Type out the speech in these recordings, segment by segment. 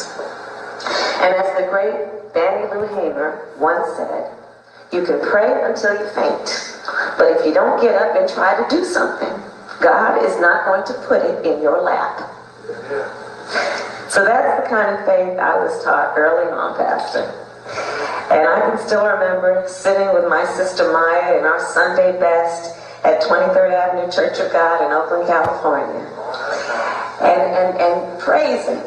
teachings. And as the great Fannie Lou Hamer once said, you can pray until you faint, but if you don't get up and try to do something, God is not going to put it in your lap. So that's the kind of faith I was taught early on, Pastor. And I can still remember sitting with my sister Maya in our Sunday best at 23rd Avenue Church of God in Oakland, California, and praising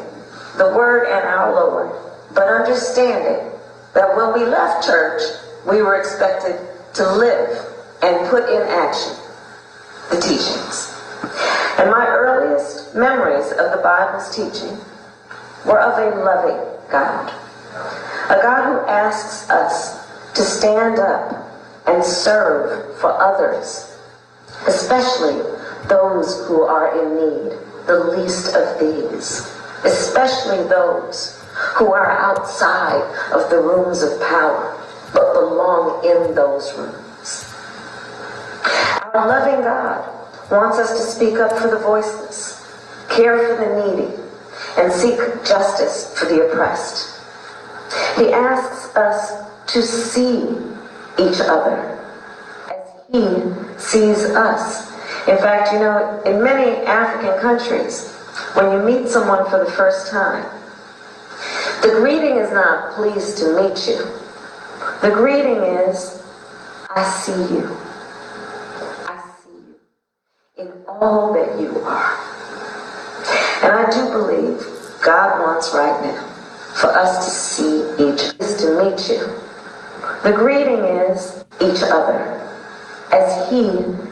the Word and our Lord, but understanding that when we left church, we were expected to live and put in action the teachings. And my earliest memories of the Bible's teaching were of a loving God. A God who asks us to stand up and serve for others, especially those who are in need, the least of these, especially those who are outside of the rooms of power, but belong in those rooms. Our loving God wants us to speak up for the voiceless, care for the needy, and seek justice for the oppressed. He asks us to see each other as He sees us. In fact, you know, in many African countries, when you meet someone for the first time, the greeting is not pleased to meet you. The greeting is, I see you. I see you in all that you are. And I do believe God wants right now for us to see to meet you. The greeting is each other as He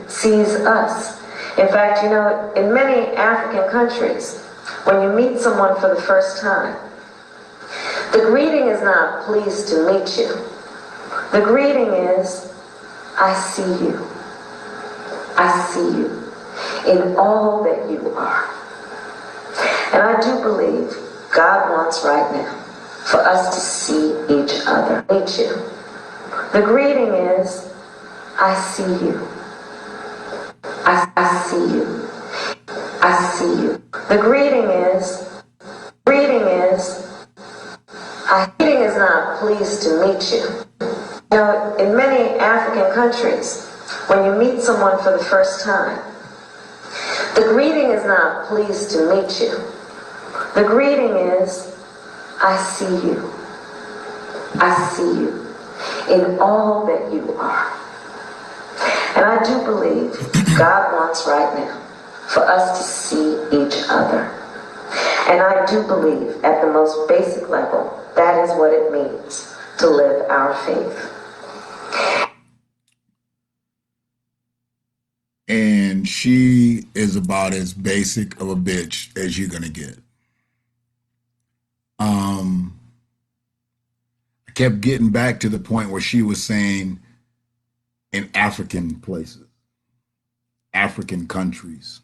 sees us. In fact, you know, in many African countries, when you meet someone for the first time, the greeting is not pleased to meet you. The greeting is, I see you. I see you in all that you are. And I do believe God wants right now for us to see each other. Meet you. The greeting is, I see you. I see you. I see you. The greeting is, greeting is not pleased to meet you. You know, in many African countries, when you meet someone for the first time, the greeting is not pleased to meet you. The greeting is, I see you. I see you in all that you are. And I do believe God wants right now for us to see each other. And I do believe at the most basic level, that is what it means to live our faith. And she is about as basic of a bitch as you're gonna get. I kept getting back to the point where she was saying in African places, African countries.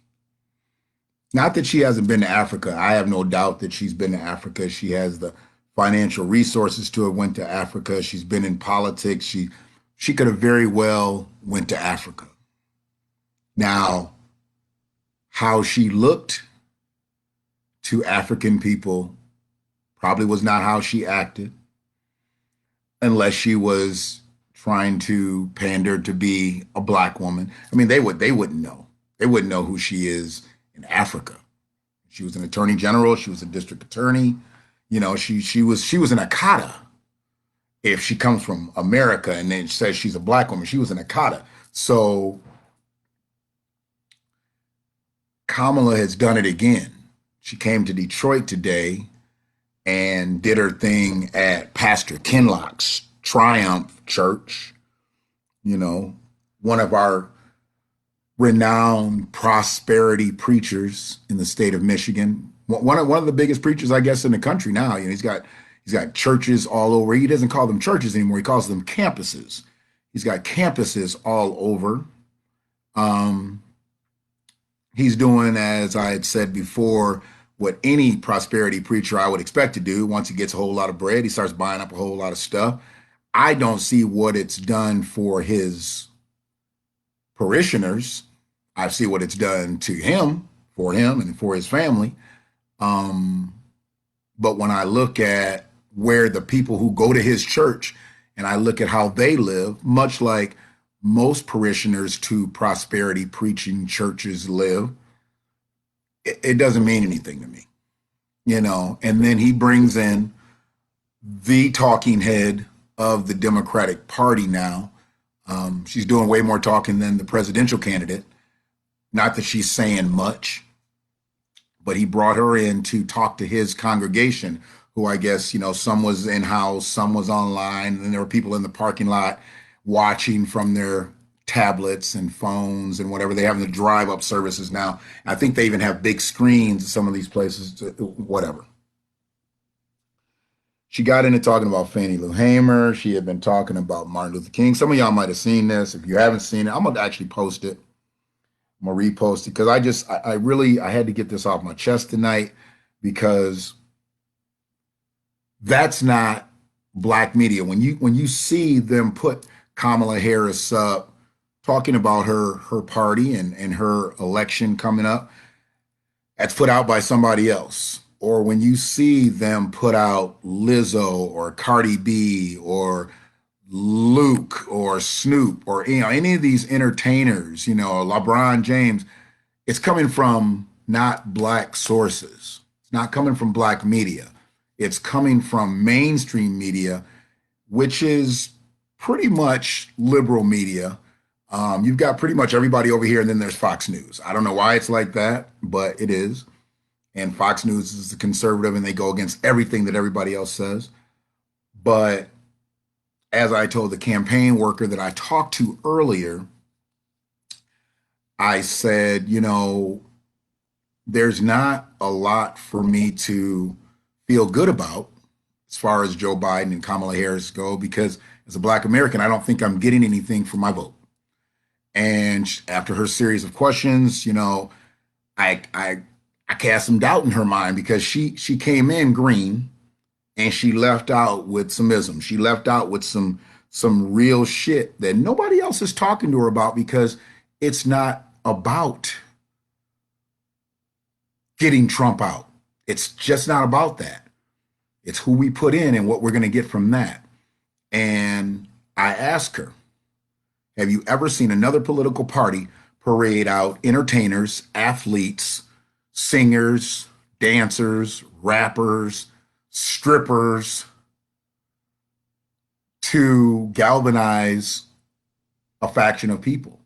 Not that she hasn't been to Africa. I have no doubt that she's been to Africa. She has the financial resources to have went to Africa. She's been in politics. She could have very well went to Africa. Now, how she looked to African people probably was not how she acted, unless she was trying to pander to be a black woman. I mean, they wouldn't know. They wouldn't know who she is in Africa. She was an attorney general. She was a district attorney. You know, she was an Akata. If she comes from America and then says she's a black woman, she was an Akata. So Kamala has done it again. She came to Detroit today and did her thing at Pastor Kinlock's Triumph Church, you know, one of our renowned prosperity preachers in the state of Michigan. One of the biggest preachers, I guess, in the country now. You know, he's got churches all over. He doesn't call them churches anymore. He calls them campuses. He's got campuses all over. He's doing, as I had said before, what any prosperity preacher I would expect to do. Once he gets a whole lot of bread, he starts buying up a whole lot of stuff. I don't see what it's done for his parishioners. I see what it's done to him, for him, and for his family. But when I look at where the people who go to his church and I look at how they live, much like most parishioners to prosperity preaching churches live, it doesn't mean anything to me, you know. And then he brings in the talking head of the Democratic Party now. She's doing way more talking than the presidential candidate. Not that she's saying much, but he brought her in to talk to his congregation, who I guess, you know, some was in-house, some was online, and there were people in the parking lot watching from their tablets and phones and whatever. They have the drive-up services now. I think they even have big screens in some of these places, whatever. She got into talking about Fannie Lou Hamer. She had been talking about Martin Luther King. Some of y'all might have seen this. If you haven't seen it, I'm gonna actually post it. I'm gonna repost it because I had to get this off my chest tonight, because that's not black media. When you see them put Kamala Harris up talking about her party and her election coming up, that's put out by somebody else. Or when you see them put out Lizzo or Cardi B or Luke or Snoop or, you know, any of these entertainers, you know, LeBron James, it's coming from not black sources. It's not coming from black media. It's coming from mainstream media, which is pretty much liberal media. You've got pretty much everybody over here, and then there's Fox News. I don't know why it's like that, but it is. And Fox News is the conservative, and they go against everything that everybody else says. But as I told the campaign worker that I talked to earlier, I said, you know, there's not a lot for me to feel good about as far as Joe Biden and Kamala Harris go, because as a black American, I don't think I'm getting anything for my vote. And after her series of questions, you know, I cast some doubt in her mind, because she came in green and she left out with some isms. She left out with some real shit that nobody else is talking to her about, because it's not about getting Trump out. It's just not about that. It's who we put in and what we're going to get from that. And I asked her, have you ever seen another political party parade out entertainers, athletes, singers, dancers, rappers, strippers to galvanize a faction of people?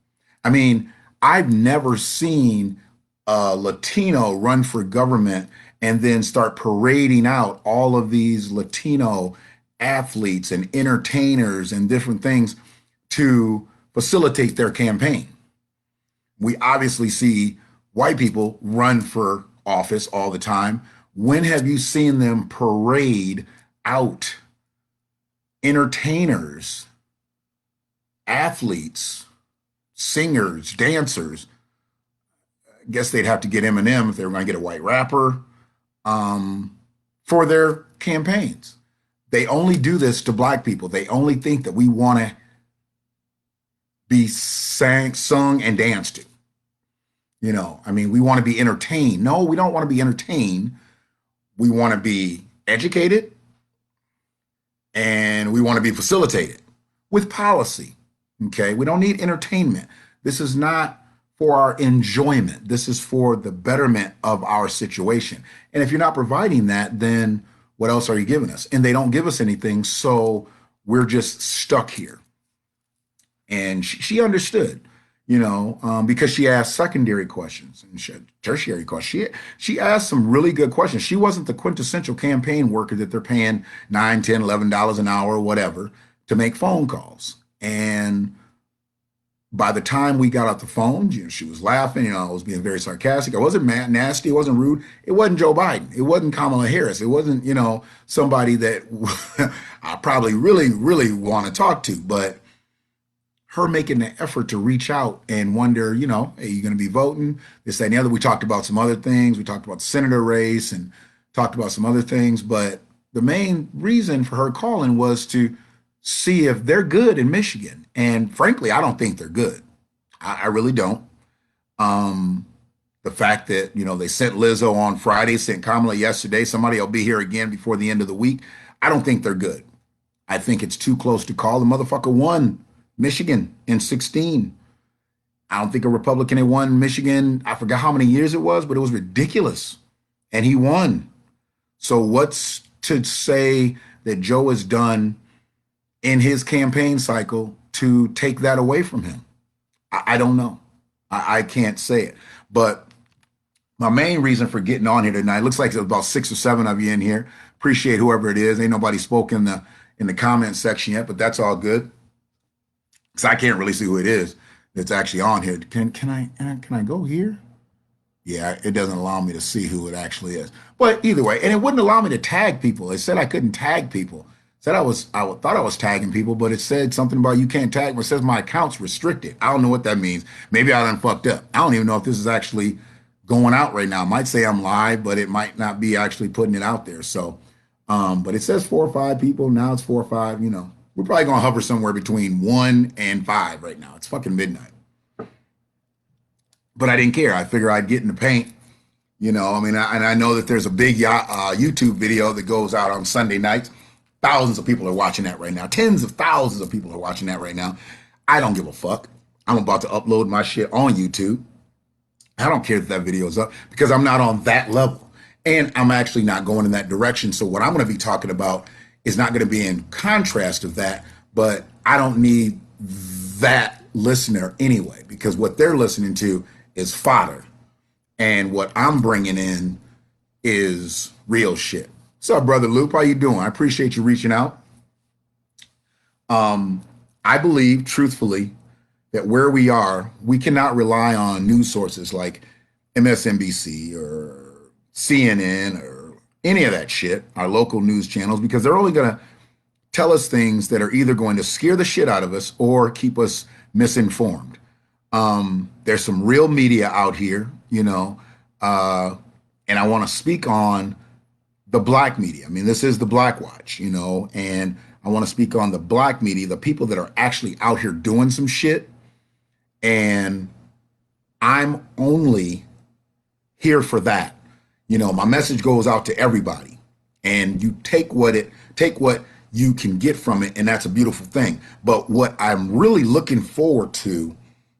I mean, I've never seen a Latino run for government and then start parading out all of these Latino athletes and entertainers and different things to facilitate their campaign. We obviously see white people run for office all the time. When have you seen them parade out entertainers, athletes, singers, dancers? I guess they'd have to get Eminem if they were going to get a white rapper for their campaigns. They only do this to black people. They only think that we want to be sung and danced to. You know, I mean, we want to be entertained. No, we don't want to be entertained. We want to be educated, and we want to be facilitated with policy. Okay, we don't need entertainment. This is not for our enjoyment. This is for the betterment of our situation. And if you're not providing that, then what else are you giving us? And they don't give us anything, so we're just stuck here. And she understood, you know, because she asked secondary questions and tertiary questions. She asked some really good questions. She wasn't the quintessential campaign worker that they're paying $9, $10, $11 an hour or whatever to make phone calls. And by the time we got off the phone, you know, she was laughing. You know, I was being very sarcastic. I wasn't nasty. It wasn't rude. It wasn't Joe Biden. It wasn't Kamala Harris. It wasn't, you know, somebody that I probably really, really want to talk to. But her making the effort to reach out and wonder, you know, hey, you going to be voting? This, that, and the other. We talked about some other things. We talked about the senator race and talked about some other things. But the main reason for her calling was to see if they're good in Michigan. And frankly, I don't think they're good. I really don't. The fact that, they sent Lizzo on Friday, sent Kamala yesterday, somebody will be here again before the end of the week. I don't think they're good. I think it's too close to call. The motherfucker won Michigan in 16. I don't think a Republican had won Michigan. I forgot how many years it was, but it was ridiculous. And he won. So what's to say that Joe has done in his campaign cycle to take that away from him? I don't know. I can't say it. But my main reason for getting on here tonight, looks like there's about 6 or 7 of you in here. Appreciate whoever it is. Ain't nobody spoke in the comment section yet, but that's all good. Because I can't really see who it is that's actually on here. Can I go here? Yeah, it doesn't allow me to see who it actually is. But either way, and it wouldn't allow me to tag people. It said I couldn't tag people. It said I thought I was tagging people, but it said something about you can't tag. But it says my account's restricted. I don't know what that means. Maybe I done fucked up. I don't even know if this is actually going out right now. It might say I'm live, but it might not be actually putting it out there. So, but it says 4 or 5 people. Now it's 4 or 5. We're probably gonna hover somewhere between 1 and 5 right now. It's fucking midnight. But I didn't care. I figured I'd get in the paint. And I know that there's a big YouTube video that goes out on Sunday nights. Thousands of people are watching that right now. Tens of thousands of people are watching that right now. I don't give a fuck. I'm about to upload my shit on YouTube. I don't care that video is up because I'm not on that level. And I'm actually not going in that direction. So what I'm going to be talking about is not going to be in contrast of that, but I don't need that listener anyway, because what they're listening to is fodder. And what I'm bringing in is real shit. What's up, Brother Loop? How you doing? I appreciate you reaching out. I believe, truthfully, that where we are, we cannot rely on news sources like MSNBC or CNN or any of that shit, our local news channels, because they're only going to tell us things that are either going to scare the shit out of us or keep us misinformed. There's some real media out here, and I want to speak on the black media. I mean, this is the BlackWatch, and I want to speak on the black media, the people that are actually out here doing some shit. And I'm only here for that. My message goes out to everybody, and you take what you can get from it, and that's a beautiful thing. But what I'm really looking forward to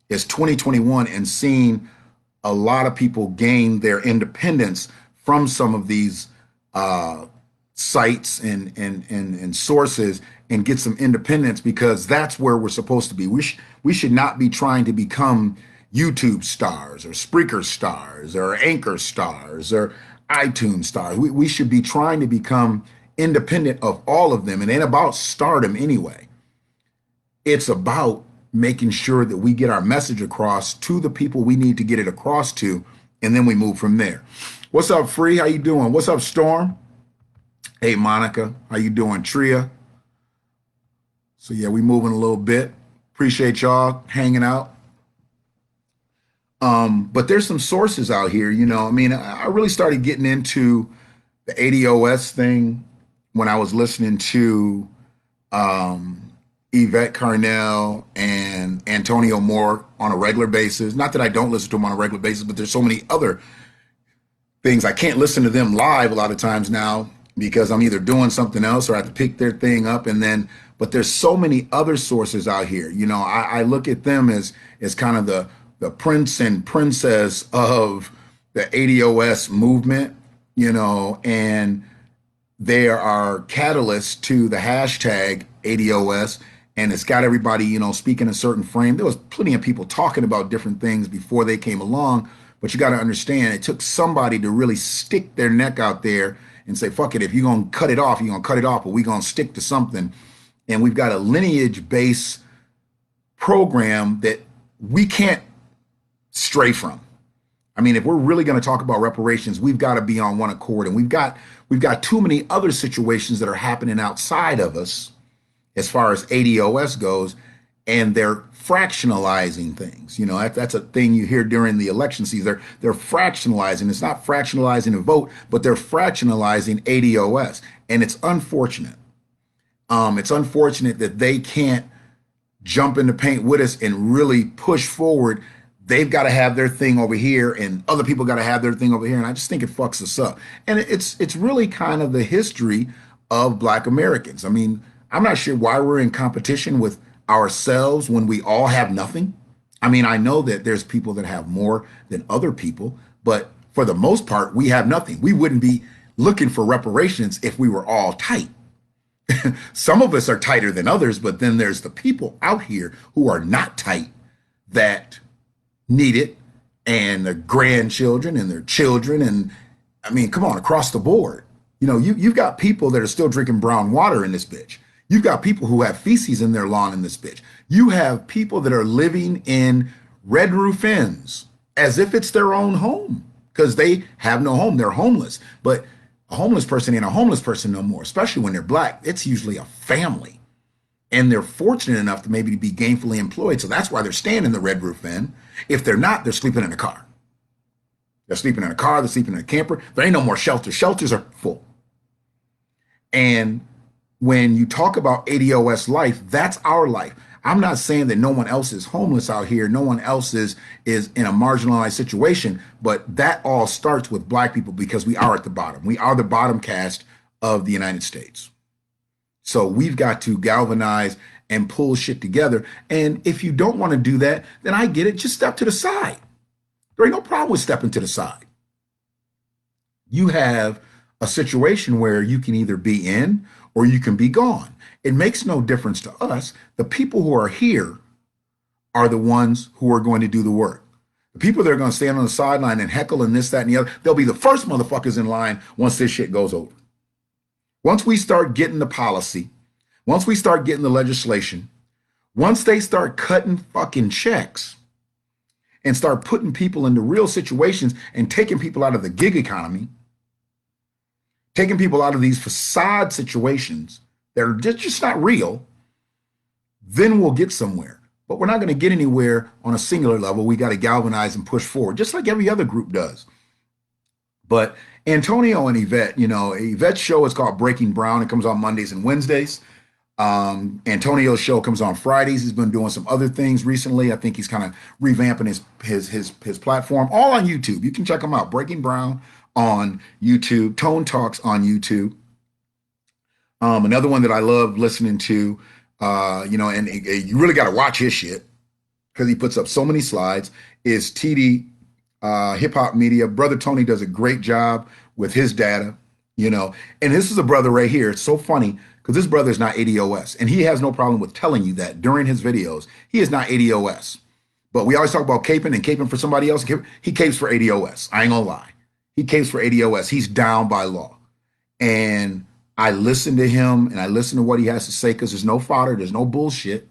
is 2021 and seeing a lot of people gain their independence from some of these sites and sources and get some independence, because that's where we're supposed to be. We should not be trying to become YouTube stars or Spreaker stars or Anchor stars or iTunes stars. We should be trying to become independent of all of them. It ain't about stardom anyway. It's about making sure that we get our message across to the people we need to get it across to, and then we move from there. What's up, Free? How you doing? What's up, Storm? Hey, Monica. How you doing, Tria? So yeah, we moving a little bit. Appreciate y'all hanging out. But there's some sources out here, I really started getting into the ADOS thing when I was listening to Yvette Carnell and Antonio Moore on a regular basis. Not that I don't listen to them on a regular basis, but there's so many other things. I can't listen to them live a lot of times now because I'm either doing something else or I have to pick their thing up. But there's so many other sources out here. I look at them as kind of the prince and princess of the ADOS movement, and they are catalysts to the hashtag ADOS. And it's got everybody, speaking a certain frame. There was plenty of people talking about different things before they came along. But you got to understand, it took somebody to really stick their neck out there and say, fuck it, if you're going to cut it off, you're going to cut it off, but we're going to stick to something. And we've got a lineage-based program that we can't stray from. I mean, if we're really going to talk about reparations, we've got to be on one accord. And we've got too many other situations that are happening outside of us as far as ADOS goes, and they're fractionalizing things. That's a thing you hear during the election season. They're fractionalizing. It's not fractionalizing a vote, but they're fractionalizing ADOS. And it's unfortunate. It's unfortunate that they can't jump in the paint with us and really push forward they've got to have their thing over here and other people got to have their thing over here. And I just think it fucks us up. And it's really kind of the history of Black Americans. I mean, I'm not sure why we're in competition with ourselves when we all have nothing. I mean, I know that there's people that have more than other people, but for the most part, we have nothing. We wouldn't be looking for reparations if we were all tight. Some of us are tighter than others, but then there's the people out here who are not tight that need it, and their grandchildren and their children. And I mean, come on, across the board. You know, you've got people that are still drinking brown water in this bitch. You've got people who have feces in their lawn in this bitch. You have people that are living in red roof inns as if it's their own home because they have no home. They're homeless. But a homeless person ain't a homeless person no more, especially when they're Black. It's usually a family. And they're fortunate enough to maybe be gainfully employed. So that's why they're staying in the red roof inn. If they're not, they're sleeping in a car. They're sleeping in a car, they're sleeping in a camper. There ain't no more shelters. Shelters are full. And when you talk about ADOS life, that's our life. I'm not saying that no one else is homeless out here. No one else is in a marginalized situation, but that all starts with Black people because we are at the bottom. We are the bottom caste of the United States. So we've got to galvanize and pull shit together. And if you don't want to do that, then I get it. Just step to the side. There ain't no problem with stepping to the side. You have a situation where you can either be in or you can be gone. It makes no difference to us. The people who are here are the ones who are going to do the work. The people that are going to stand on the sideline and heckle and this, that, and the other, they'll be the first motherfuckers in line once this shit goes over. Once we start getting the policy, once we start getting the legislation, once they start cutting fucking checks and start putting people into real situations and taking people out of the gig economy, taking people out of these facade situations that are just not real, then we'll get somewhere. But we're not going to get anywhere on a singular level. We got to galvanize and push forward, just like every other group does. But Antonio and Yvette, you know, Yvette's show is called Breaking Brown. It comes on Mondays and Wednesdays. Antonio's show comes on Fridays. He's been doing some other things recently. I think he's kind of revamping his platform, all on YouTube. You can check him out. Breaking Brown on YouTube, Tone Talks on YouTube. Another one that I love listening to, you know, and you really got to watch his shit because he puts up so many slides, is TD Hip Hop Media. Brother Tony does a great job with his data, you know, and this is a brother right here. It's so funny because this brother is not ADOS, and he has no problem with telling you that during his videos. He is not ADOS, but we always talk about caping and caping for somebody else. He capes for ADOS. I ain't gonna lie. He capes for ADOS. He's down by law. And I listen to him and I listen to what he has to say because there's no fodder, there's no bullshit.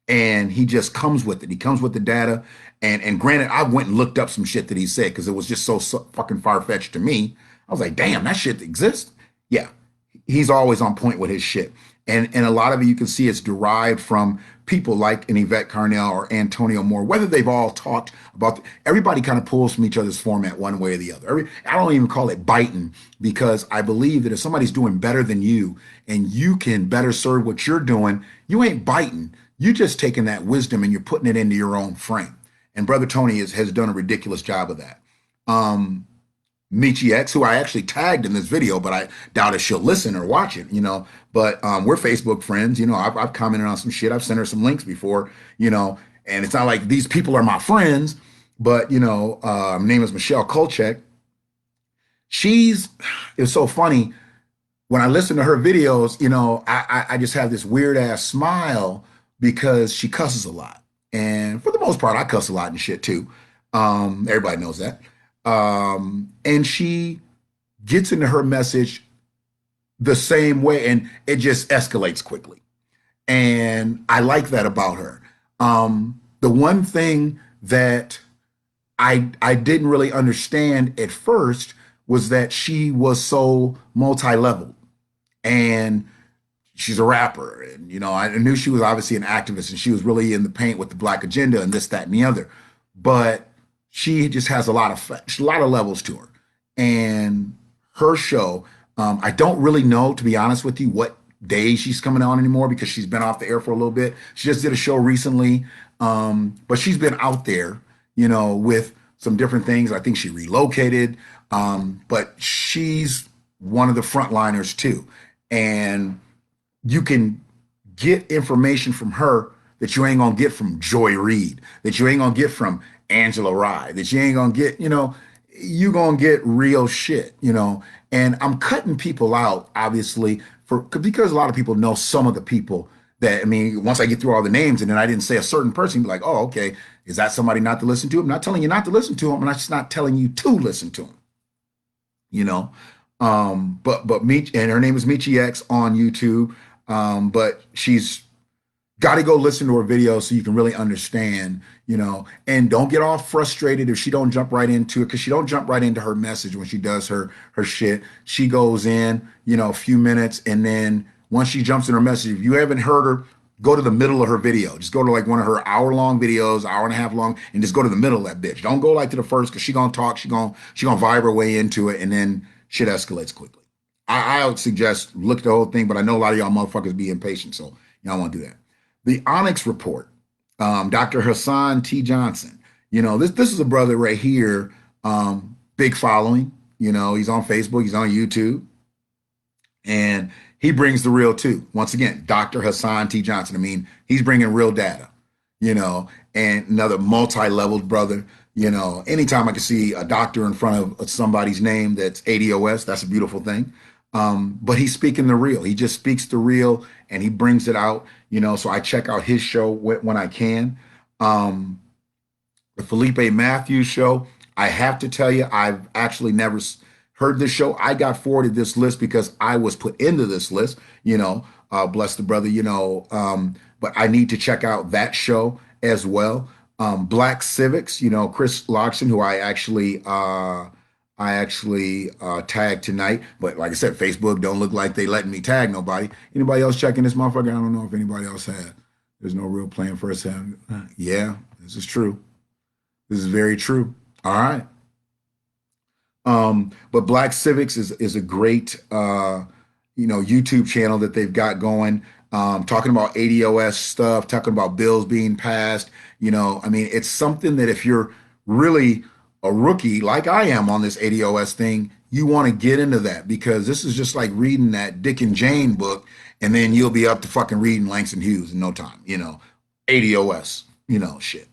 And he just comes with it. He comes with the data. And granted, I went and looked up some shit that he said because it was just so fucking far-fetched to me. I was like, damn, that shit exists? Yeah, he's always on point with his shit. And a lot of it you can see it's derived from people like an Yvette Carnell or Antonio Moore, whether they've all talked about, everybody kind of pulls from each other's format one way or the other. I don't even call it biting because I believe that if somebody's doing better than you and you can better serve what you're doing, you ain't biting. You just taking that wisdom and you're putting it into your own frame. And Brother Tony has done a ridiculous job of that. Michi X, who I actually tagged in this video, but I doubt if she'll listen or watch it, you know, but we're Facebook friends, you know, I've commented on some shit. I've sent her some links before, you know, and it's not like these people are my friends, but, you know, her name is Michelle Kolchak. It's so funny. When I listen to her videos, you know, I just have this weird ass smile because she cusses a lot. And for the most part, I cuss a lot and shit too. Everybody knows that. And she gets into her message the same way and it just escalates quickly. And I like that about her. The one thing that I didn't really understand at first was that she was so multi-leveled and she's a rapper. And, you know, I knew she was obviously an activist and she was really in the paint with the Black agenda and this, that, and the other. But she just has a lot of levels to her. And her show, I don't really know, to be honest with you, what day she's coming on anymore because she's been off the air for a little bit. She just did a show recently, but she's been out there, with some different things. I think she relocated, but she's one of the frontliners too. And you can get information from her that you ain't gonna get from Joy Reid, that you ain't gonna get from Angela Rye, that you ain't gonna get, you gonna get real shit, And I'm cutting people out, obviously, because a lot of people know some of the people that, once I get through all the names and then I didn't say a certain person, be like, oh, okay, is that somebody not to listen to? I'm not telling you not to listen to them. I'm just not telling you to listen to them, but Meech, and her name is Michi X on YouTube. But she's got to go listen to her video so you can really understand, and don't get all frustrated if she don't jump right into it, because she don't jump right into her message when she does her shit. She goes in, a few minutes, and then once she jumps in her message, if you haven't heard her, go to the middle of her video. Just go to like one of her hour-long videos, hour and a half long, and just go to the middle of that bitch. Don't go like to the first, because she gonna talk, she gonna vibe her way into it, and then shit escalates quickly. I would suggest look at the whole thing, but I know a lot of y'all motherfuckers be impatient, so y'all won't do that. The Onyx Report, Dr. Hassan T. Johnson. This is a brother right here, big following. He's on Facebook, he's on YouTube, and he brings the real too. Once again, Dr. Hassan T. Johnson. He's bringing real data, and another multi-leveled brother. Anytime I can see a doctor in front of somebody's name that's ADOS, that's a beautiful thing. But he's speaking the real. He just speaks the real and he brings it out, so I check out his show when I can. The Felipe Matthews show, I have to tell you, I've actually never heard this show. I got forwarded this list because I was put into this list, bless the brother, but I need to check out that show as well. Black Civics, Chris Loxton, who I actually tagged tonight, but like I said, Facebook don't look like they letting me tag nobody. Anybody else checking this motherfucker? I don't know if anybody else had. There's no real plan for us. Yeah, this is true. This is very true. All right. But Black Civics is a great, YouTube channel that they've got going, talking about ADOS stuff, talking about bills being passed. It's something that if you're really a rookie like I am on this ADOS thing, you want to get into that, because this is just like reading that Dick and Jane book, and then you'll be up to fucking reading Langston Hughes in no time, ADOS, shit.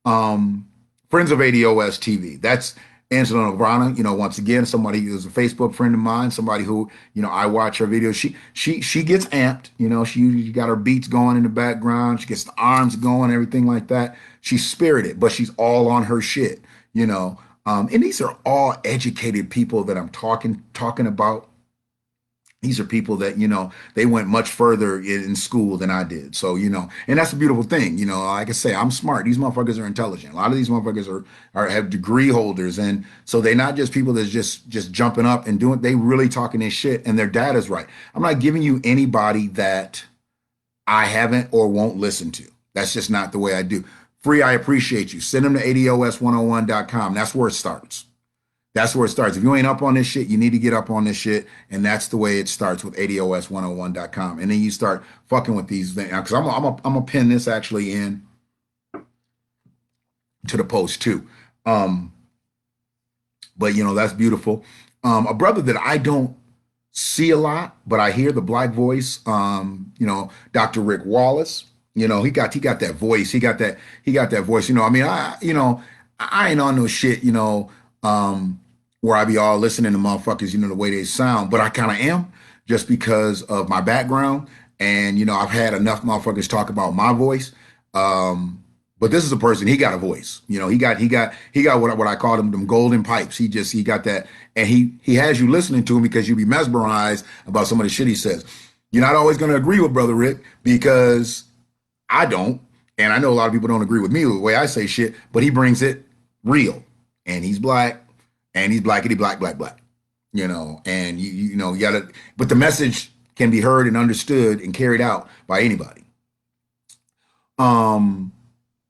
Friends of ADOS TV, that's Angela Navarana, once again, somebody who's a Facebook friend of mine, somebody who, I watch her videos. She gets amped, she got her beats going in the background. She gets the arms going, everything like that. She's spirited, but she's all on her shit, and these are all educated people that I'm talking about. These are people that, they went much further in school than I did. So, and that's a beautiful thing. Like I say, I'm smart. These motherfuckers are intelligent. A lot of these motherfuckers have degree holders. And so they're not just people that's just jumping up and doing, they really talking their shit, and their data's right. I'm not giving you anybody that I haven't or won't listen to. That's just not the way I do. Free, I appreciate you. Send them to ADOS101.com. That's where it starts. That's where it starts. If you ain't up on this shit, you need to get up on this shit. And that's the way it starts, with ADOS101.com. And then you start fucking with these things. Because I'm going to pin this actually in to the post too. But, that's beautiful. A brother that I don't see a lot, but I hear the black voice, Dr. Rick Wallace. He got that voice. He got that voice. I ain't on no shit, where I be all listening to motherfuckers, the way they sound, but I kind of am, just because of my background. And, I've had enough motherfuckers talk about my voice. But this is a person, he got a voice, he got what I call them golden pipes. He got that. And he has you listening to him because you be mesmerized about some of the shit he says. You're not always going to agree with Brother Rick, because I don't. And I know a lot of people don't agree with me with the way I say shit, but he brings it real. And he's black. And he's blackity black, and you gotta, but the message can be heard and understood and carried out by anybody.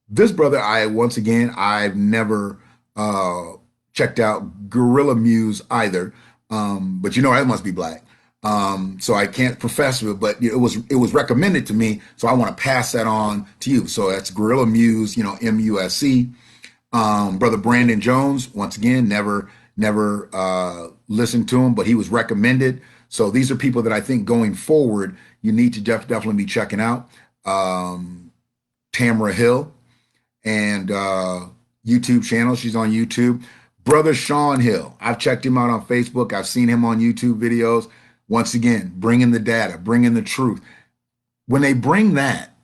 This brother, I've never checked out Gorilla Muse either. But I must be black. So I can't profess it, but it was recommended to me. So I want to pass that on to you. So that's Gorilla Muse, MUSC. Brother Brandon Jones, once again, never listened to him, but he was recommended. So these are people that I think going forward, you need to definitely be checking out. Tamara Hill and YouTube channel. She's on YouTube. Brother Sean Hill. I've checked him out on Facebook. I've seen him on YouTube videos. Once again, bringing the data, bringing the truth. When they bring that,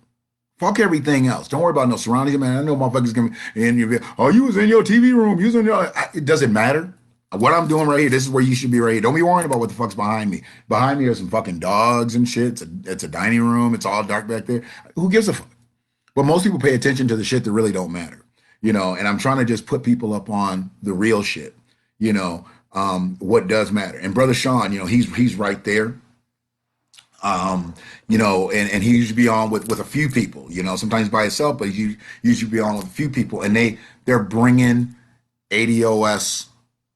fuck everything else. Don't worry about no surroundings, man. I know motherfuckers gonna be in your, oh, you was in your TV room. You was in your, it doesn't matter. What I'm doing right here, this is where you should be right here. Don't be worrying about what the fuck's behind me. Behind me, there's some fucking dogs and shit. It's a dining room. It's all dark back there. Who gives a fuck? But most people pay attention to the shit that really don't matter, and I'm trying to just put people up on the real shit, what does matter. And Brother Sean, he's right there. And he usually be on with a few people, sometimes by himself, but he usually be on with a few people, and they're bringing ADOS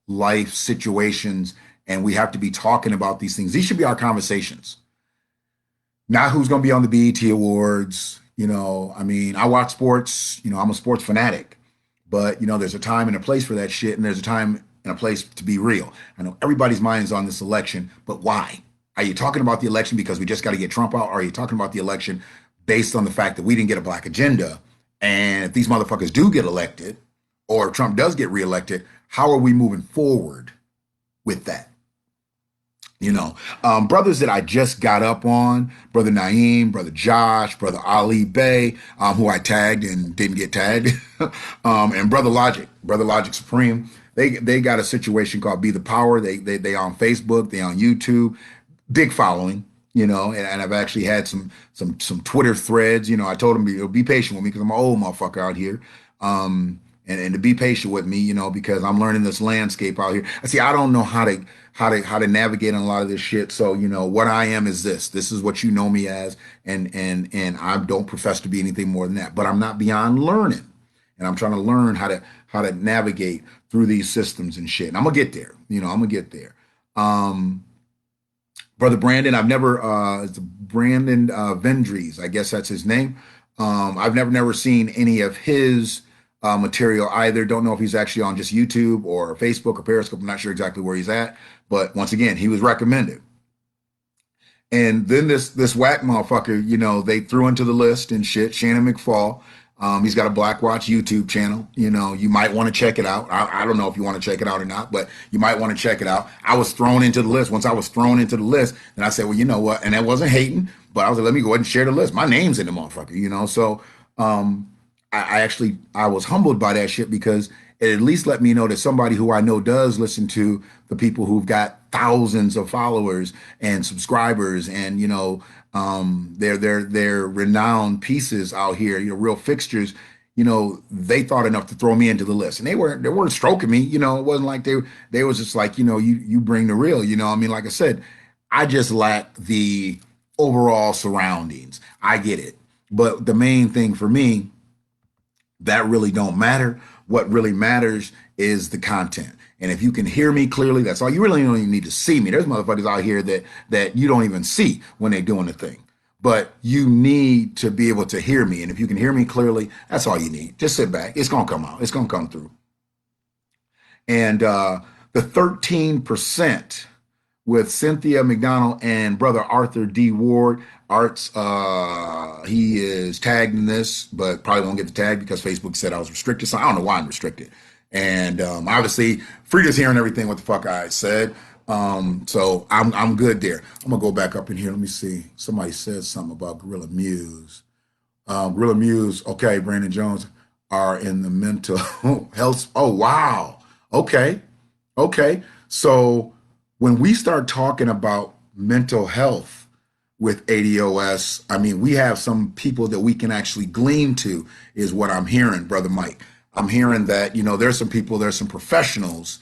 life situations, and we have to be talking about these things. These should be our conversations, not who's going to be on the BET Awards. I watch sports, I'm a sports fanatic, but there's a time and a place for that shit. And there's a time and a place to be real. I know everybody's mind is on this election, but why? Are you talking about the election because we just got to get Trump out? Or are you talking about the election based on the fact that we didn't get a black agenda? And if these motherfuckers do get elected, or if Trump does get reelected, how are we moving forward with that? Brothers that I just got up on, Brother Naeem, Brother Josh, Brother Ali Bey, who I tagged and didn't get tagged, and Brother Logic Supreme. They got a situation called Be the Power. They on Facebook, they on YouTube, big following, and I've actually had some Twitter threads. I told them be patient with me because I'm an old motherfucker out here. And to be patient with me, because I'm learning this landscape out here. See, I don't know how to navigate on a lot of this shit. So, what I am is this. This is what you know me as, and I don't profess to be anything more than that. But I'm not beyond learning, and I'm trying to learn how to navigate through these systems and shit. And I'm gonna get there. I'm gonna get there. Brother Brandon, I've never it's Brandon Vendries, I guess that's his name. I've never seen any of his material either. Don't know if he's actually on just YouTube or Facebook or Periscope. I'm not sure exactly where he's at, but once again, he was recommended. And then this whack motherfucker, they threw into the list and shit, Shannon McFall. He's got a BlackWatch YouTube channel. You might want to check it out. I don't know if you want to check it out or not, but you might want to check it out. I was thrown into the list. Once I was thrown into the list, then I said, well, you know what? And that wasn't hating, but I was like, let me go ahead and share the list. My name's in the motherfucker, So I was humbled by that shit because it at least let me know that somebody who I know does listen to the people who've got thousands of followers and subscribers, and they're renowned pieces out here, real fixtures. They thought enough to throw me into the list, and they weren't stroking me. It wasn't like they was just like, you bring the real. Like I said, I just lack the overall surroundings. I get it, but the main thing for me, that really don't matter. What really matters is the content. And if you can hear me clearly, that's all. You really don't even need to see me. There's motherfuckers out here that you don't even see when they're doing the thing. But you need to be able to hear me. And if you can hear me clearly, that's all you need. Just sit back. It's going to come out. It's going to come through. And the 13% with Cynthia McDonald and Brother Arthur D. Ward. Arts, he is tagged in this, but probably won't get the tag because Facebook said I was restricted. So I don't know why I'm restricted. And obviously, Frida's hearing everything what the fuck I said. So I'm good there. I'm gonna go back up in here. Let me see. Somebody said something about Gorilla Muse. Gorilla Muse. Okay, Brandon Jones are in the mental health. Oh wow. Okay. So when we start talking about mental health with ADOS, we have some people that we can actually glean to, is what I'm hearing, Brother Mike. I'm hearing that, there's some people, there's some professionals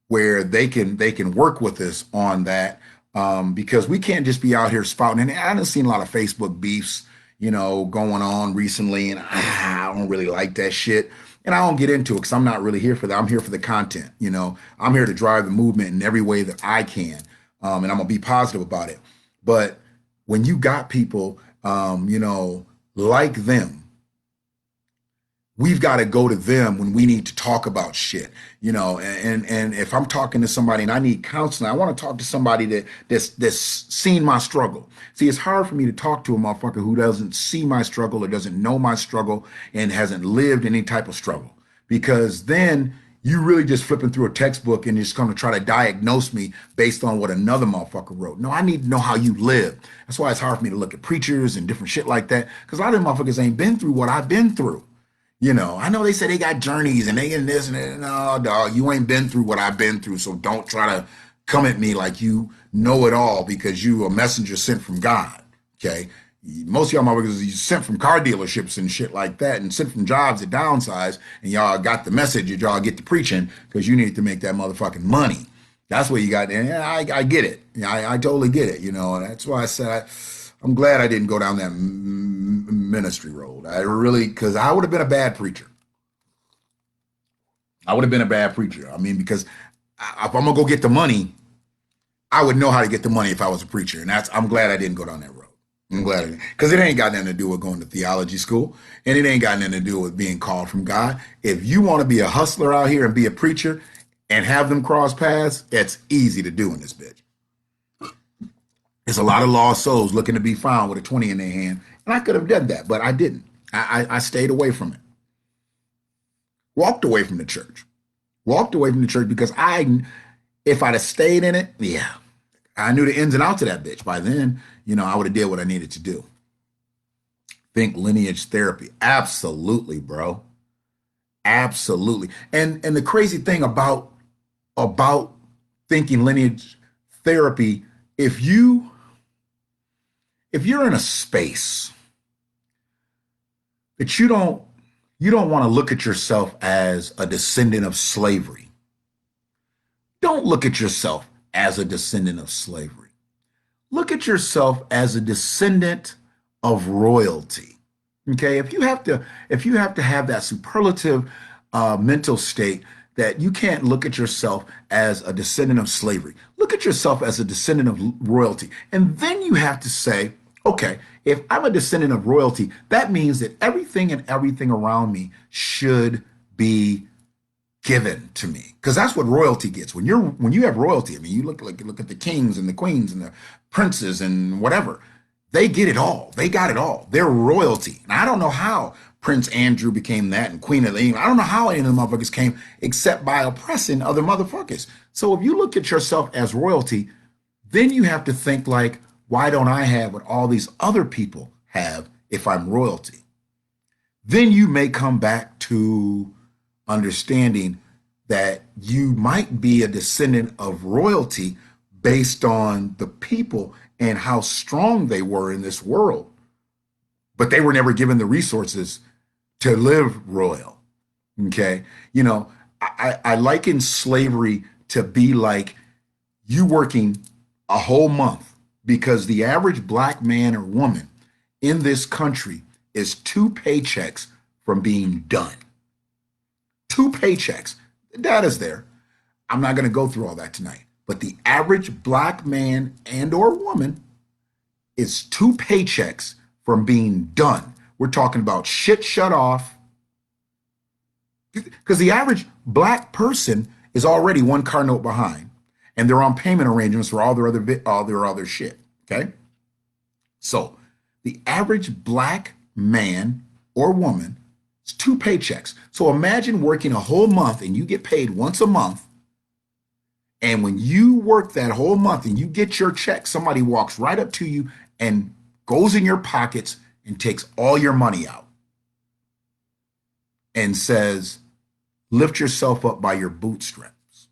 where they can work with us on that, because we can't just be out here spouting. And I done seen a lot of Facebook beefs, going on recently, and I don't really like that shit. And I don't get into it because I'm not really here for that. I'm here for the content. I'm here to drive the movement in every way that I can. And I'm gonna be positive about it. But when you got people, like them, we've got to go to them when we need to talk about shit, you know. And if I'm talking to somebody and I need counseling, I want to talk to somebody that's seen my struggle. See, it's hard for me to talk to a motherfucker who doesn't see my struggle or doesn't know my struggle and hasn't lived any type of struggle, because then you really just flipping through a textbook and you're just going to try to diagnose me based on what another motherfucker wrote. No, I need to know how you live. That's why it's hard for me to look at preachers and different shit like that, because a lot of them motherfuckers ain't been through what I've been through. You know, I know they say they got journeys and they in this and that. No, dog, you ain't been through what I've been through. So don't try to come at me like you know it all because you a messenger sent from God. Okay. Most of y'all motherfuckers you sent from car dealerships and shit like that and sent from jobs that downsize, and y'all got the message that y'all get to preaching because you need to make that motherfucking money. That's what you got. And I get it. I totally get it. You know, and that's why I said I'm glad I didn't go down that ministry road. I really, because I would have been a bad preacher. I would have been a bad preacher. I mean, because if I'm gonna go get the money, I would know how to get the money if I was a preacher. And I'm glad I didn't go down that road. I'm glad I didn't, because it ain't got nothing to do with going to theology school, and it ain't got nothing to do with being called from God. If you want to be a hustler out here and be a preacher and have them cross paths, it's easy to do in this bitch. There's a lot of lost souls looking to be found with a 20 in their hand. And I could have done that, but I didn't. I stayed away from it. Walked away from the church. Walked away from the church because if I'd have stayed in it, yeah, I knew the ins and outs of that bitch. By then, you know, I would have did what I needed to do. Think lineage therapy. Absolutely, bro. Absolutely. And the crazy thing about thinking lineage therapy, if you're in a space that you don't want to look at yourself as a descendant of slavery, don't look at yourself as a descendant of slavery. Look at yourself as a descendant of royalty. Okay, if you have to have that superlative mental state that you can't look at yourself as a descendant of slavery, look at yourself as a descendant of royalty, and then you have to say, okay, if I'm a descendant of royalty, that means that everything around me should be given to me, because that's what royalty gets. When you have royalty, I mean, you look at the kings and the queens and the princes and whatever, they get it all. They got it all. They're royalty. And I don't know how Prince Andrew became that and Queen of England. I don't know how any of the motherfuckers came except by oppressing other motherfuckers. So if you look at yourself as royalty, then you have to think like, why don't I have what all these other people have if I'm royalty? Then you may come back to understanding that you might be a descendant of royalty based on the people and how strong they were in this world, but they were never given the resources to live royal. Okay. You know, I liken slavery to be like you working a whole month, because the average black man or woman in this country is 2 paychecks from being done. 2 paychecks. The data's there. I'm not going to go through all that tonight, but the average black man and or woman is 2 paychecks from being done. We're talking about shit shut off, because the average black person is already 1 car note behind, and they're on payment arrangements for all their other shit. Okay, so the average black man or woman is 2 paychecks. So imagine working a whole month and you get paid once a month. And when you work that whole month and you get your check, somebody walks right up to you and goes in your pockets and takes all your money out and says, lift yourself up by your bootstraps.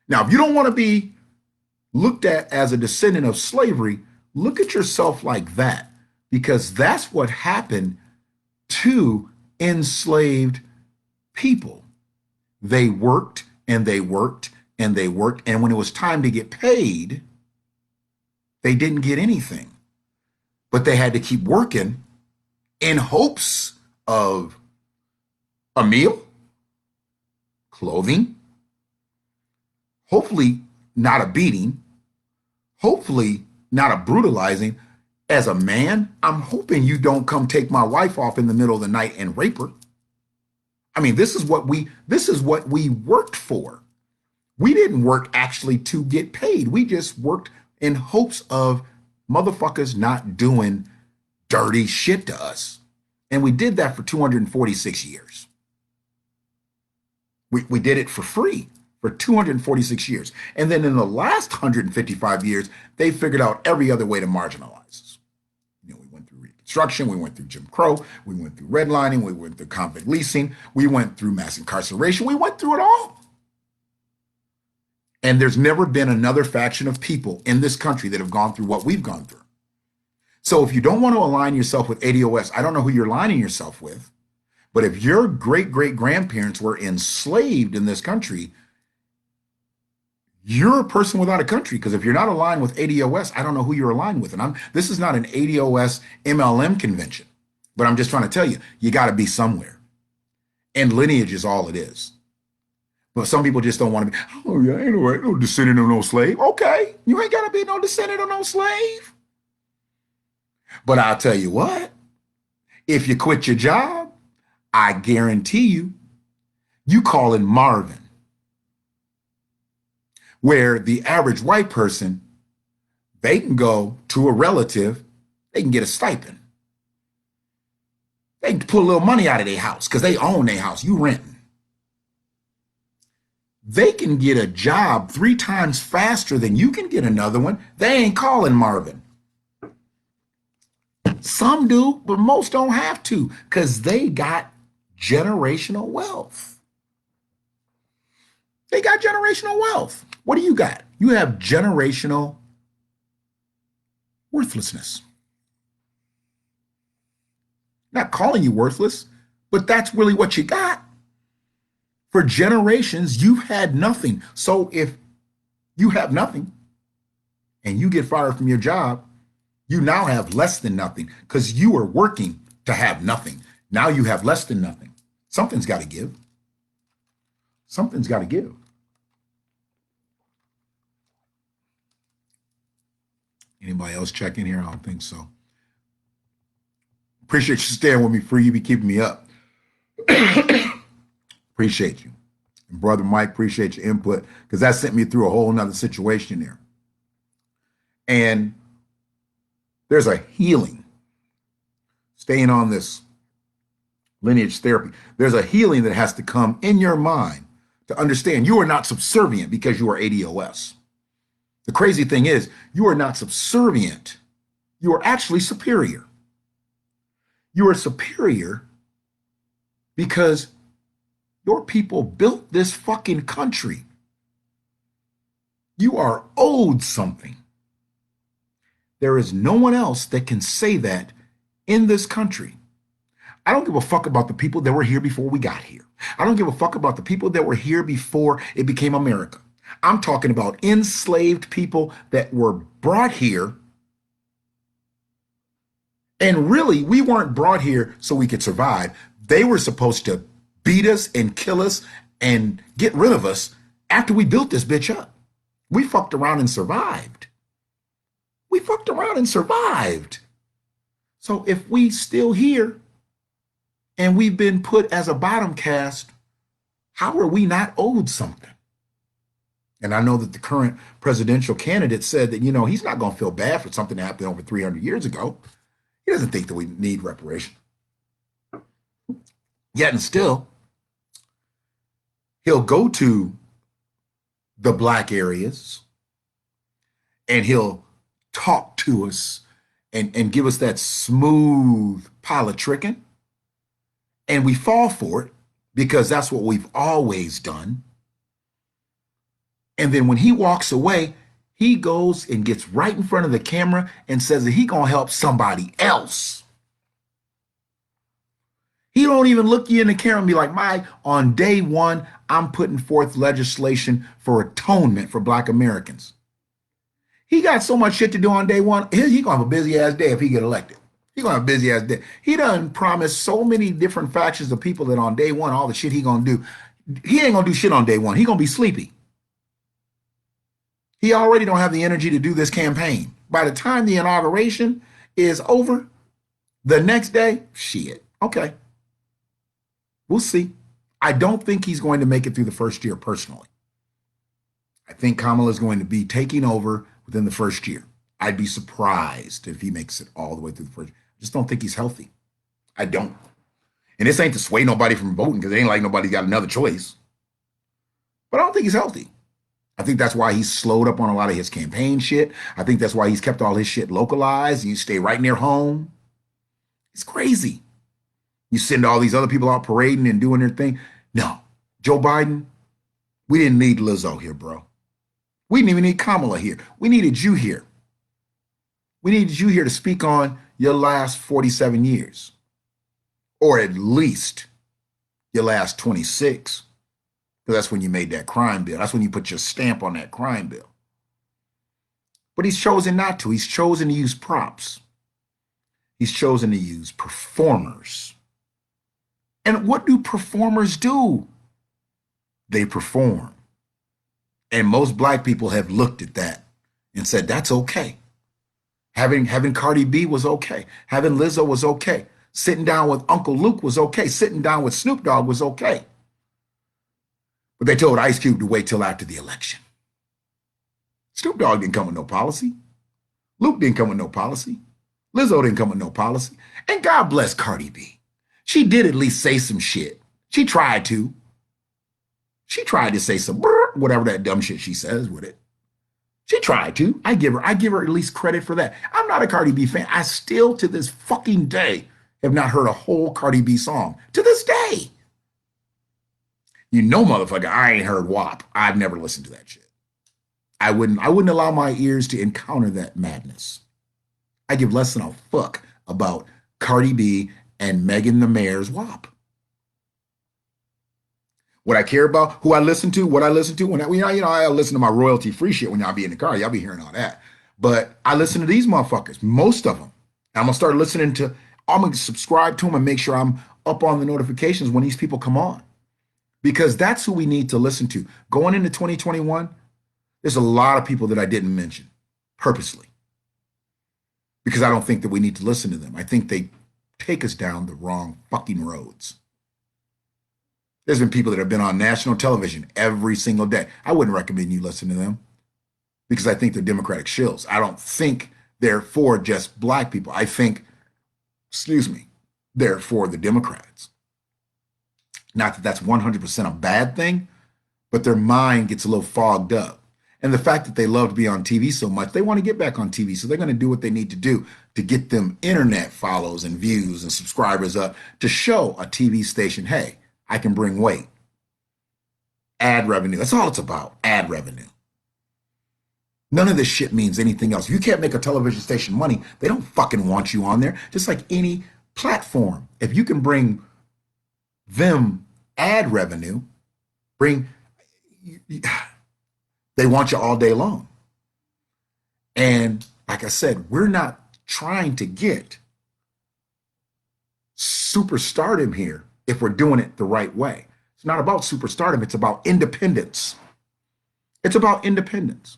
Now, if you don't want to be looked at as a descendant of slavery, look at yourself like that, because that's what happened to enslaved people. They worked and they worked and they worked, and when it was time to get paid, they didn't get anything, but they had to keep working in hopes of a meal, clothing, hopefully not a beating, hopefully not a brutalizing, As a man, I'm hoping you don't come take my wife off in the middle of the night and rape her. I mean, this is what we worked for. We didn't work actually to get paid. We just worked in hopes of motherfuckers not doing dirty shit to us. And we did that for 246 years. We did it for free for 246 years. And then in the last 155 years, they figured out every other way to marginalize us. You know, we went through Reconstruction, we went through Jim Crow, we went through redlining, we went through convict leasing, we went through mass incarceration, we went through it all. And there's never been another faction of people in this country that have gone through what we've gone through. So if you don't want to align yourself with ADOS, I don't know who you're aligning yourself with, but if your great-great-grandparents were enslaved in this country, you're a person without a country, because if you're not aligned with ADOS, I don't know who you're aligned with. And this is not an ADOS MLM convention, but I'm just trying to tell you, you got to be somewhere. And lineage is all it is. But some people just don't want to be, oh yeah, ain't no descendant of no slave. Okay, you ain't got to be no descendant of no slave. But I'll tell you what, if you quit your job, I guarantee you call in Marvin, where the average white person, they can go to a relative, they can get a stipend. They can pull a little money out of their house because they own their house, you renting. They can get a job 3 times faster than you can get another one. They ain't calling Marvin. Some do, but most don't have to, because they got generational wealth. They got generational wealth. What do you got? You have generational worthlessness. Not calling you worthless, but that's really what you got. For generations, you've had nothing. So if you have nothing and you get fired from your job, you now have less than nothing because you were working to have nothing. Now you have less than nothing. Something's got to give. Something's got to give. Anybody else check in here? I don't think so. Appreciate you staying with me, Free. You be keeping me up. Appreciate you. And Brother Mike, appreciate your input, because that sent me through a whole nother situation there. And there's a healing. Staying on this lineage therapy, there's a healing that has to come in your mind to understand you are not subservient because you are ADOS. The crazy thing is, you are not subservient. You are actually superior. You are superior because your people built this fucking country. You are owed something. There is no one else that can say that in this country. I don't give a fuck about the people that were here before we got here. I don't give a fuck about the people that were here before it became America. I'm talking about enslaved people that were brought here. And really, we weren't brought here so we could survive. They were supposed to beat us and kill us and get rid of us after we built this bitch up. We fucked around and survived. We fucked around and survived. So if we still here and we've been put as a bottom caste, how are we not owed something? And I know that the current presidential candidate said that, you know, he's not going to feel bad for something that happened over 300 years ago. He doesn't think that we need reparation. Yet and still, he'll go to the black areas and he'll talk to us and give us that smooth politicking. And we fall for it because that's what we've always done. And then when he walks away, he goes and gets right in front of the camera and says that he gonna help somebody else. He don't even look you in the camera and be like, Mike, on day one, I'm putting forth legislation for atonement for Black Americans. He got so much shit to do on day one. He gonna have a busy ass day if he get elected. He gonna have a busy ass day. He done promised so many different factions of people that on day one, all the shit he gonna do. He ain't gonna do shit on day one. He gonna be sleepy. He already don't have the energy to do this campaign. By the time the inauguration is over, the next day, shit, okay, we'll see. I don't think he's going to make it through the first year personally. I think Kamala is going to be taking over within the first year. I'd be surprised if he makes it all the way through the first year. I just don't think he's healthy. I don't. And this ain't to sway nobody from voting because it ain't like nobody's got another choice. But I don't think he's healthy. I think that's why he's slowed up on a lot of his campaign shit. I think that's why he's kept all his shit localized. You stay right near home. It's crazy. You send all these other people out parading and doing their thing. No, Joe Biden, we didn't need Lizzo here, bro. We didn't even need Kamala here. We needed you here. We needed you here to speak on your last 47 years, or at least your last 26, because that's when you made that crime bill. That's when you put your stamp on that crime bill. But he's chosen not to. He's chosen to use props. He's chosen to use performers. And what do performers do? They perform. And most black people have looked at that and said, that's okay. Having Cardi B was okay. Having Lizzo was okay. Sitting down with Uncle Luke was okay. Sitting down with Snoop Dogg was okay. But they told Ice Cube to wait till after the election. Snoop Dogg didn't come with no policy. Luke didn't come with no policy. Lizzo didn't come with no policy. And God bless Cardi B. She did at least say some shit. She tried to. She tried to say some whatever that dumb shit she says with it. She tried to. I give her at least credit for that. I'm not a Cardi B fan. I still, to this fucking day, have not heard a whole Cardi B song. To this day. You know, motherfucker, I ain't heard WAP. I've never listened to that shit. I wouldn't allow my ears to encounter that madness. I give less than a fuck about Cardi B and Megan the Mayor's WAP. What I care about, who I listen to, what I listen to, when I listen to my royalty-free shit when y'all be in the car. Y'all be hearing all that. But I listen to these motherfuckers, most of them. I'm going to start listening to, I'm going to subscribe to them and make sure I'm up on the notifications when these people come on. Because that's who we need to listen to. Going into 2021, there's a lot of people that I didn't mention purposely. Because I don't think that we need to listen to them. I think they take us down the wrong fucking roads. There's been people that have been on national television every single day. I wouldn't recommend you listen to them because I think they're Democratic shills. I don't think they're for just black people. I think, they're for the Democrats. Not that that's 100% a bad thing, but their mind gets a little fogged up. And the fact that they love to be on TV so much, they want to get back on TV. So they're going to do what they need to do to get them internet follows and views and subscribers up to show a TV station, hey, I can bring weight. Ad revenue. That's all it's about. Ad revenue. None of this shit means anything else. If you can't make a television station money, they don't fucking want you on there. Just like any platform. If you can bring them ad revenue, they want you all day long. And like I said, we're not trying to get superstardom here if we're doing it the right way. It's not about superstardom. It's about independence. It's about independence,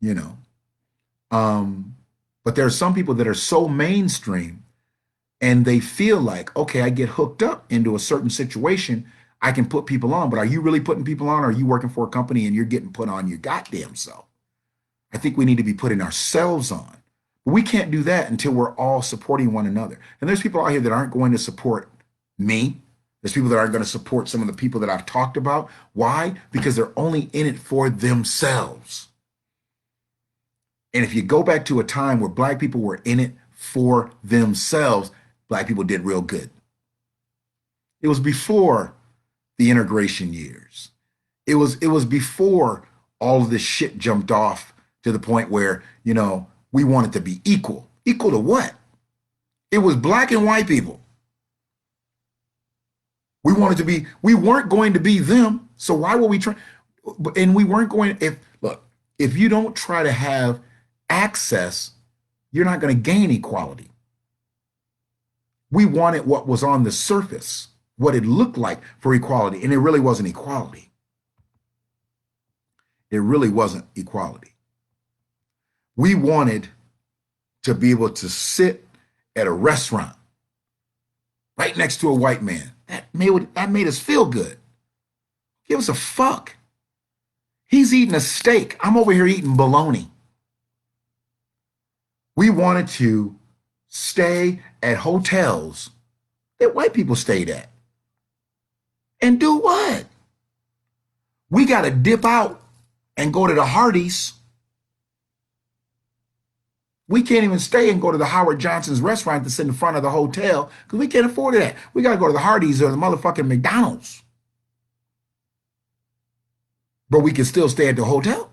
you know. But there are some people that are so mainstream and they feel like, okay, I get hooked up into a certain situation, I can put people on. But are you really putting people on, or are you working for a company and you're getting put on your goddamn self? I think we need to be putting ourselves on. But we can't do that until we're all supporting one another. And there's people out here that aren't going to support me. There's people that aren't going to support some of the people that I've talked about. Why? Because they're only in it for themselves. And if you go back to a time where black people were in it for themselves, black people did real good. It was before the integration years. It was before all of this shit jumped off to the point where, you know, we wanted to be equal. Equal to what? It was black and white people. We weren't going to be them. So why were we trying? And we weren't going, if you don't try to have access, you're not going to gain equality. We wanted what was on the surface, what it looked like for equality. And it really wasn't equality. It really wasn't equality. We wanted to be able to sit at a restaurant right next to a white man. That made us feel good. Give us a fuck. He's eating a steak. I'm over here eating bologna. We wanted to stay at hotels that white people stayed at. And do what? We got to dip out and go to the Hardee's. We can't even stay and go to the Howard Johnson's restaurant that's in the front of the hotel because we can't afford that. We got to go to the Hardee's or the motherfucking McDonald's. But we can still stay at the hotel.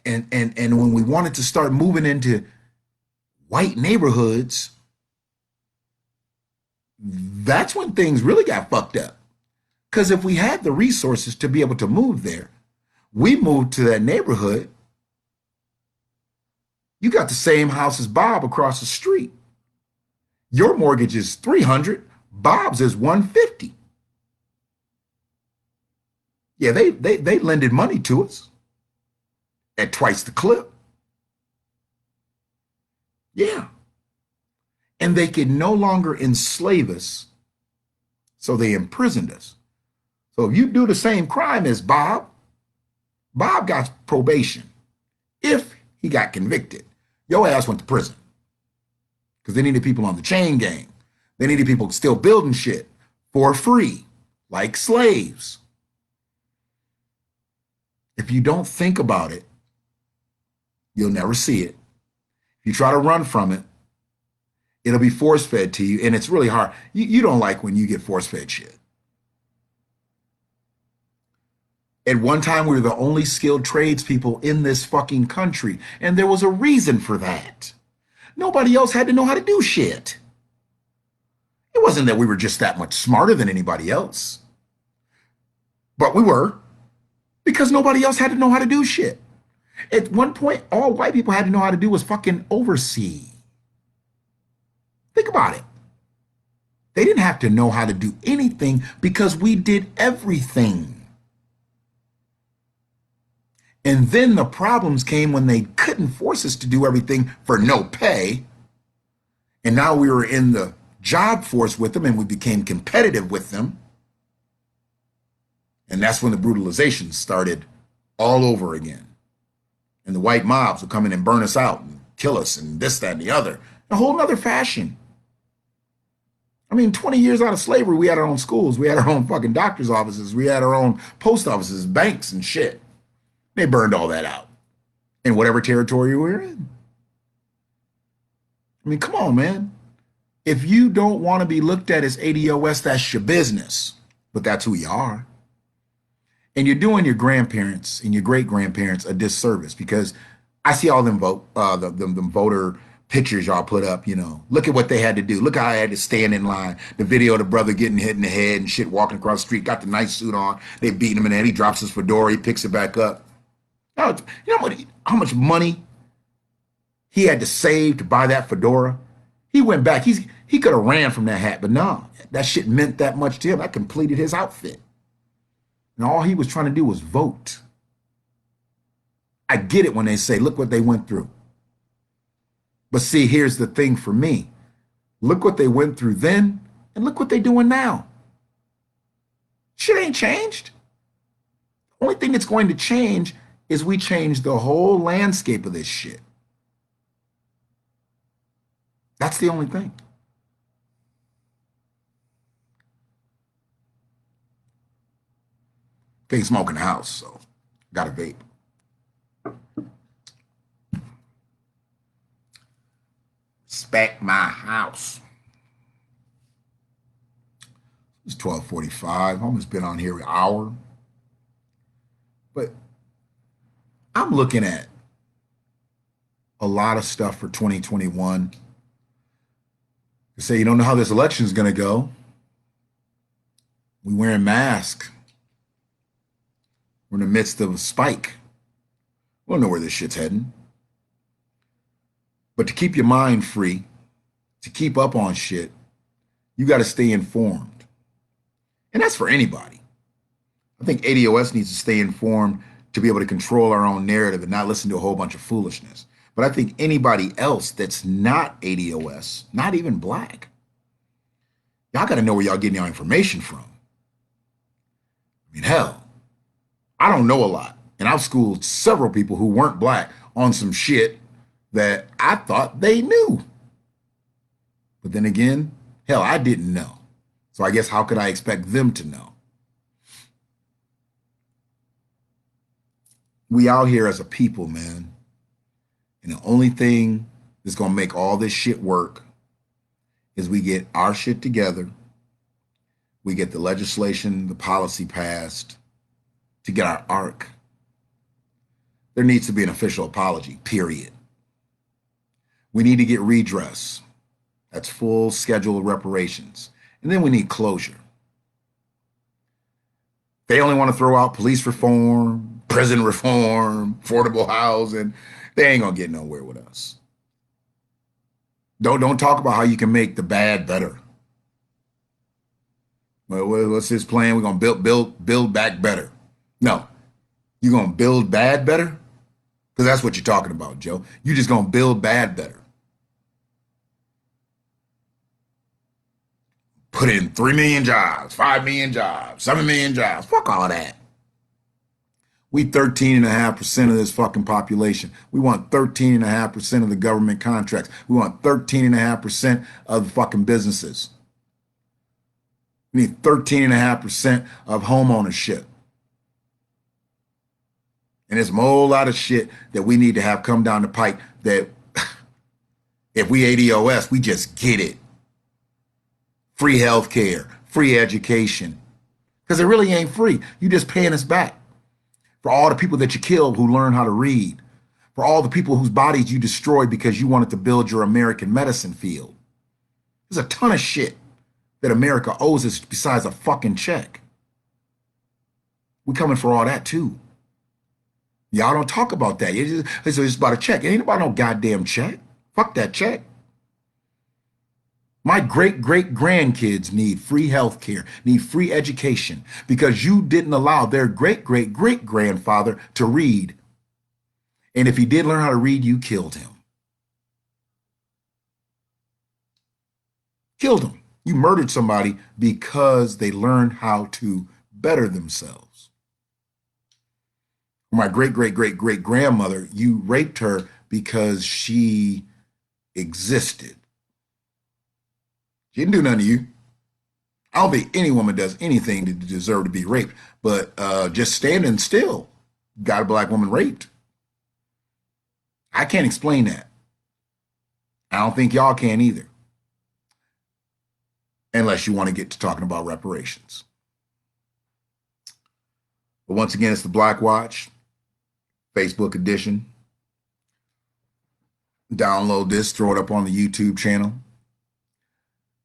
And when we wanted to start moving into white neighborhoods, that's when things really got fucked up. Because if we had the resources to be able to move there, we moved to that neighborhood. You got the same house as Bob across the street. Your mortgage is $300. Bob's is $150. Yeah, they lended money to us at twice the clip. Yeah. And they could no longer enslave us, so they imprisoned us. So if you do the same crime as Bob got probation. If he got convicted, your ass went to prison. Because they needed people on the chain gang. They needed people still building shit for free, like slaves. If you don't think about it, you'll never see it. If you try to run from it, it'll be force-fed to you, and it's really hard. You don't like when you get force-fed shit. At one time, we were the only skilled tradespeople in this fucking country, and there was a reason for that. Nobody else had to know how to do shit. It wasn't that we were just that much smarter than anybody else. But we were, because nobody else had to know how to do shit. At one point, all white people had to know how to do was fucking oversee. Think about it. They didn't have to know how to do anything because we did everything. And then the problems came when they couldn't force us to do everything for no pay. And now we were in the job force with them and we became competitive with them. And that's when the brutalization started all over again. And the white mobs would come in and burn us out and kill us and this, that, and the other. A whole nother fashion. I mean, 20 years out of slavery, we had our own schools. We had our own fucking doctor's offices. We had our own post offices, banks and shit. They burned all that out in whatever territory we were in. I mean, come on, man. If you don't want to be looked at as ADOS, that's your business. But that's who you are. And you're doing your grandparents and your great-grandparents a disservice because I see all them voter pictures y'all put up, you know. Look at what they had to do. Look how I had to stand in line. The video of the brother getting hit in the head and shit, walking across the street, got the nice suit on. They beating him in the head. He drops his fedora. He picks it back up. You know how much money he had to save to buy that fedora? He went back. He could have ran from that hat, but no, that shit meant that much to him. That completed his outfit. And all he was trying to do was vote. I get it when they say, look what they went through. But see, here's the thing for me. Look what they went through then, and look what they're doing now. Shit ain't changed. The only thing that's going to change is we change the whole landscape of this shit. That's the only thing. Can't smoke in the house, so got a vape. Respect my house. It's 12:45. Almost been on here an hour. But I'm looking at a lot of stuff for 2021. You say you don't know how this election is going to go. We wearing masks. We're in the midst of a spike. We don't know where this shit's heading. But to keep your mind free, to keep up on shit, you got to stay informed. And that's for anybody. I think ADOS needs to stay informed to be able to control our own narrative and not listen to a whole bunch of foolishness. But I think anybody else that's not ADOS, not even black, y'all got to know where y'all getting your information from. I mean, hell, I don't know a lot. And I've schooled several people who weren't black on some shit that I thought they knew. But then again, hell, I didn't know. So I guess how could I expect them to know? We out here as a people, man. And the only thing that's going to make all this shit work is we get our shit together. We get the legislation, the policy passed to get our arc. There needs to be an official apology, period. We need to get redress. That's full schedule reparations. And then we need closure. They only want to throw out police reform, prison reform, affordable housing. They ain't going to get nowhere with us. Don't talk about how you can make the bad better. Well, what's his plan? We're going to build back better. No, you're going to build bad better? Because that's what you're talking about, Joe. You're just going to build bad better. Put in 3 million jobs, 5 million jobs, 7 million jobs. Fuck all that. We 13.5% of this fucking population. We want 13.5% of the government contracts. We want 13.5% of the fucking businesses. We need 13.5% of home ownership. And there's a whole lot of shit that we need to have come down the pipe that if we ADOS, we just get it. Free healthcare, free education. Because it really ain't free. You just paying us back. For all the people that you killed who learned how to read. For all the people whose bodies you destroyed because you wanted to build your American medicine field. There's a ton of shit that America owes us besides a fucking check. We coming for all that too. Y'all don't talk about that. It's just about a check. It ain't about no goddamn check. Fuck that check. My great-great-grandkids need free health care, need free education, because you didn't allow their great-great-great-grandfather to read. And if he did learn how to read, you killed him. Killed him. You murdered somebody because they learned how to better themselves. My great-great-great-great-grandmother, you raped her because she existed. She didn't do nothing to you. I don't think any woman does anything to deserve to be raped, but just standing still got a black woman raped. I can't explain that. I don't think y'all can either. Unless you want to get to talking about reparations. But once again, it's the BlackWatch Facebook edition. Download this, throw it up on the YouTube channel.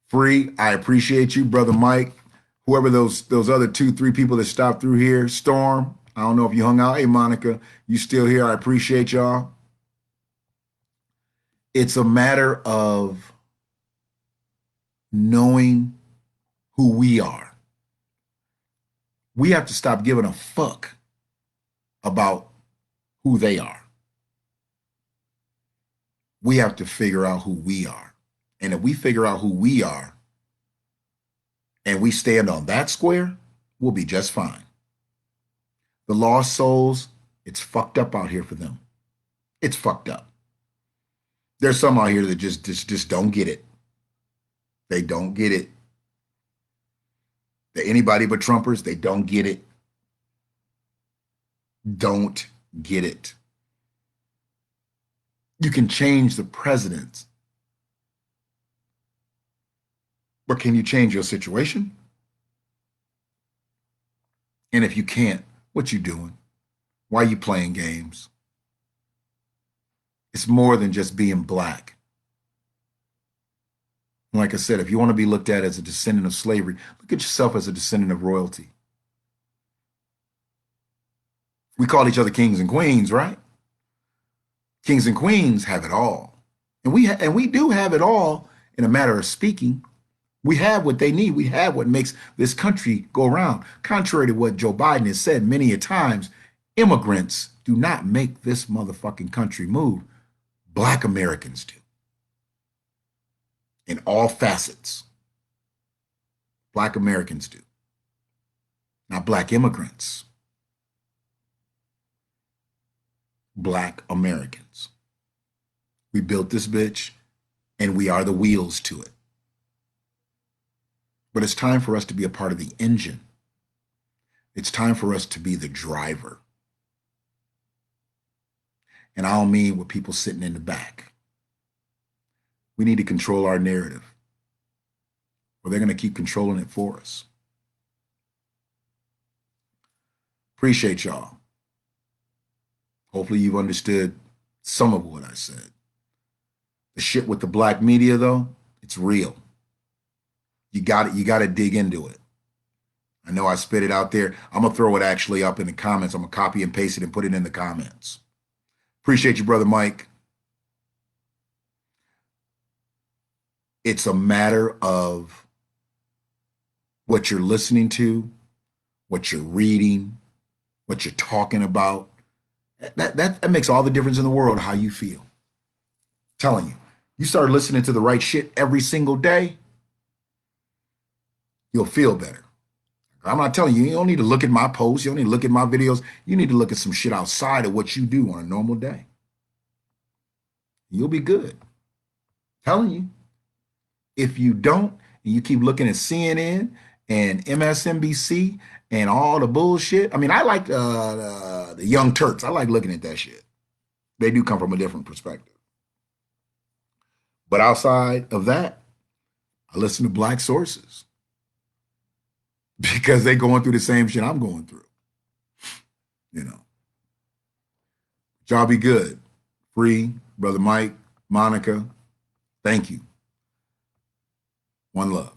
Free. I appreciate you, Brother Mike. Whoever those other 2-3 people that stopped through here. Storm. I don't know if you hung out. Hey, Monica, you still here? I appreciate y'all. It's a matter of knowing who we are. We have to stop giving a fuck about who they are. We have to figure out who we are. And if we figure out who we are and we stand on that square, we'll be just fine. The lost souls, it's fucked up out here for them. It's fucked up. There's some out here that just don't get it. They don't get it. They're anybody but Trumpers, they don't get it. Don't get it. You can change the presidents. But can you change your situation? And if you can't, what you doing? Why are you playing games? It's more than just being black. Like I said, if you want to be looked at as a descendant of slavery, look at yourself as a descendant of royalty. We call each other kings and queens, right? Kings and queens have it all. And we do have it all in a matter of speaking. We have what they need. We have what makes this country go around. Contrary to what Joe Biden has said many a times, Immigrants do not make this motherfucking country move. Black Americans do. In all facets. Black Americans do. Not black immigrants. Black Americans. We built this bitch, and we are the wheels to it. But it's time for us to be a part of the engine. It's time for us to be the driver. And I don't mean with people sitting in the back. We need to control our narrative, or they're going to keep controlling it for us. Appreciate y'all. Hopefully you've understood some of what I said. The shit with the black media, though, it's real. You got to dig into it. I know I spit it out there. I'm going to throw it actually up in the comments. I'm going to copy and paste it and put it in the comments. Appreciate you, Brother Mike. It's a matter of what you're listening to, what you're reading, what you're talking about. That makes all the difference in the world how you feel. I'm telling you, you start listening to the right shit every single day, you'll feel better. I'm not telling you, you don't need to look at my posts. You don't need to look at my videos. You need to look at some shit outside of what you do on a normal day. You'll be good. I'm telling you. If you don't, and you keep looking at CNN and MSNBC and all the bullshit. I mean, I like the Young Turks. I like looking at that shit. They do come from a different perspective. But outside of that, I listen to black sources because they're going through the same shit I'm going through. You know. Y'all be good. Free, Brother Mike, Monica, thank you. One love.